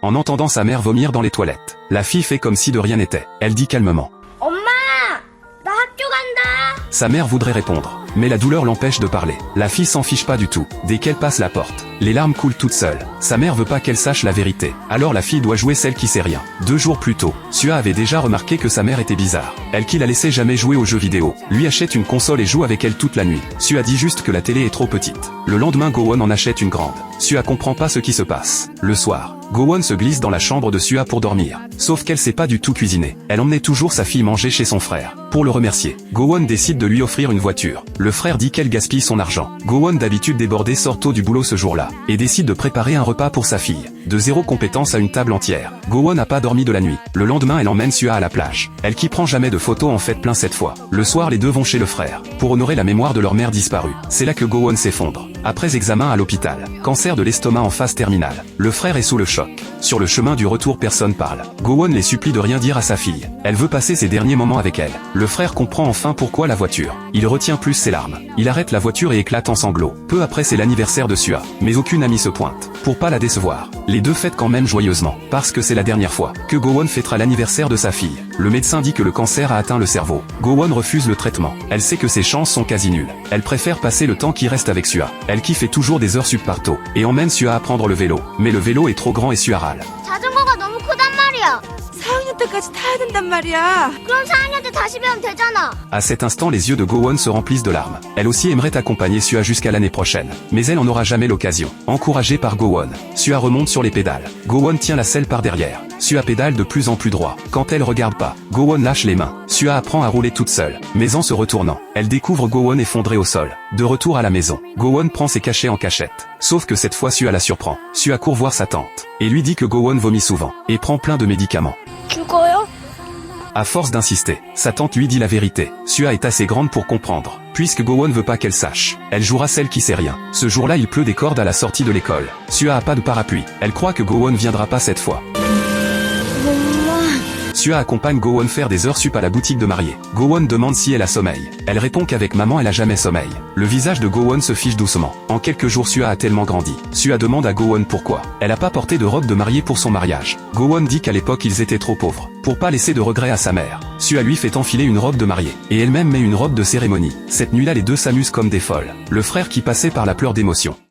en entendant sa mère vomir dans les toilettes. La fille fait comme si de rien n'était. Elle dit calmement. 엄마! 나 학교 간다! Sa mère voudrait répondre, mais la douleur l'empêche de parler. La fille s'en fiche pas du tout. Dès qu'elle passe la porte, les larmes coulent toutes seules. Sa mère veut pas qu'elle sache la vérité. Alors la fille doit jouer celle qui sait rien. 2 jours plus tôt, Sua avait déjà remarqué que sa mère était bizarre. Elle qui la laissait jamais jouer aux jeux vidéo, lui achète une console et joue avec elle toute la nuit. Sua dit juste que la télé est trop petite. Le lendemain, Gowon en achète une grande. Sua comprend pas ce qui se passe. Le soir, Gowon se glisse dans la chambre de Sua pour dormir. Sauf qu'elle sait pas du tout cuisiner. Elle emmenait toujours sa fille manger chez son frère. Pour le remercier, Gowon décide de lui offrir une voiture. Le frère dit qu'elle gaspille son argent. Gowon, d'habitude débordé, sort tôt du boulot ce jour-là et décide de préparer un repas pour sa fille. De 0 compétence à une table entière. Gowon n'a pas dormi de la nuit. Le lendemain, elle emmène Sua à la plage. Elle qui prend jamais de photos en fait plein cette fois. Le soir, les deux vont chez le frère pour honorer la mémoire de leur mère disparue. C'est là que Gowon s'effondre. Après examen à l'hôpital, cancer de l'estomac en phase terminale. Le frère est sous le choc. Sur le chemin du retour, personne parle. Gowon les supplie de rien dire à sa fille. Elle veut passer ses derniers moments avec elle. Le frère comprend enfin pourquoi la voiture. Il retient plus ses larmes. Il arrête la voiture et éclate en sanglots. Peu après, c'est l'anniversaire de Sua, mais aucune amie se pointe. Pour pas la décevoir, les deux fêtent quand même joyeusement, parce que c'est la dernière fois que Gowon fêtera l'anniversaire de sa fille. Le médecin dit que le cancer a atteint le cerveau. Gowon refuse le traitement. Elle sait que ses chances sont quasi nulles. Elle préfère passer le temps qui reste avec Sua. Elle qui fait toujours des heures sup par tôt, et emmène Sua à prendre le vélo. Mais le vélo est trop grand et Sua râle. 자전거가 너무 크단 말이야. 4학년 때까지 타야 된단 말이야. 그럼 4학년 때 다시 배우면 되잖아. À cet instant, les yeux de Gowon se remplissent de larmes. Elle aussi aimerait accompagner Sua jusqu'à l'année prochaine, mais elle en aura jamais l'occasion. Encouragée par Gowon, Sua remonte sur les pédales. Gowon tient la selle par derrière. Sua pédale de plus en plus droit. Quand elle regarde pas, Gowon lâche les mains. Sua apprend à rouler toute seule. Mais en se retournant, elle découvre Gowon effondré au sol. De retour à la maison, Gowon prend ses cachets en cachette. Sauf que cette fois, Sua la surprend. Sua court voir sa tante et lui dit que Gowon vomit souvent et prend plein de médicaments. 죽어요? À force d'insister, sa tante lui dit la vérité. Sua est assez grande pour comprendre. Puisque Gowon veut pas qu'elle sache, elle jouera celle qui sait rien. Ce jour-là, il pleut des cordes à la sortie de l'école. Sua a pas de parapluie. Elle croit que Gowon viendra pas cette fois. Sua accompagne Gowon faire des heures sup à la boutique de mariée. Gowon demande si elle a sommeil. Elle répond qu'avec maman elle a jamais sommeil. Le visage de Gowon se fiche doucement. En quelques jours, Sua a tellement grandi. Sua demande à Gowon pourquoi elle a pas porté de robe de mariée pour son mariage. Gowon dit qu'à l'époque ils étaient trop pauvres pour pas laisser de regrets à sa mère. Sua lui fait enfiler une robe de mariée et elle-même met une robe de cérémonie. Cette nuit-là, les deux s'amusent comme des folles. Le frère qui passait par la pleure d'émotion.